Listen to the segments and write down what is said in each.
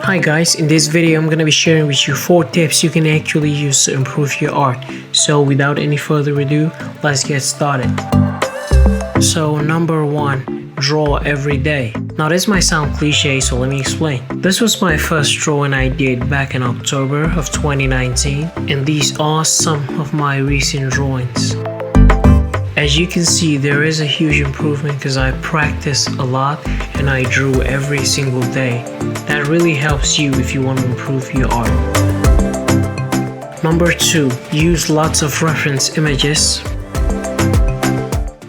Hi guys, in this video I'm gonna be sharing with you 4 tips you can actually use to improve your art. So without any further ado, let's get started. So number 1, draw every day. Now this might sound cliche, so let me explain. This was my first drawing I did back in October of 2019, and these are some of my recent drawings. As you can see, there is a huge improvement because I practiced a lot and I drew every single day. That really helps you if you want to improve your art. Number 2, use lots of reference images.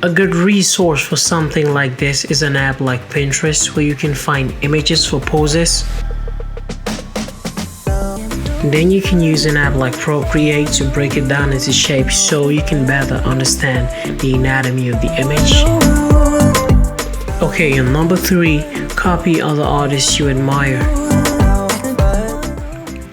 A good resource for something like this is an app like Pinterest where you can find images for poses. Then you can use an app like Procreate to break it down into shapes so you can better understand the anatomy of the image. Okay, and number 3, copy other artists you admire.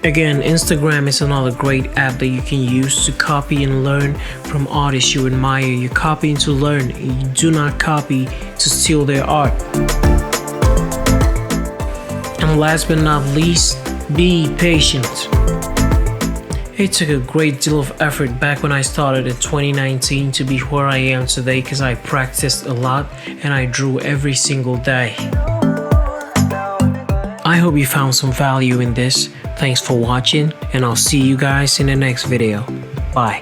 Again, Instagram is another great app that you can use to copy and learn from artists you admire. You're copying to learn, you do not copy to steal their art. And last but not least, be patient. It took a great deal of effort back when I started in 2019 to be where I am today because I practiced a lot and I drew every single day. I hope you found some value in this. Thanks for watching, and I'll see you guys in the next video. Bye.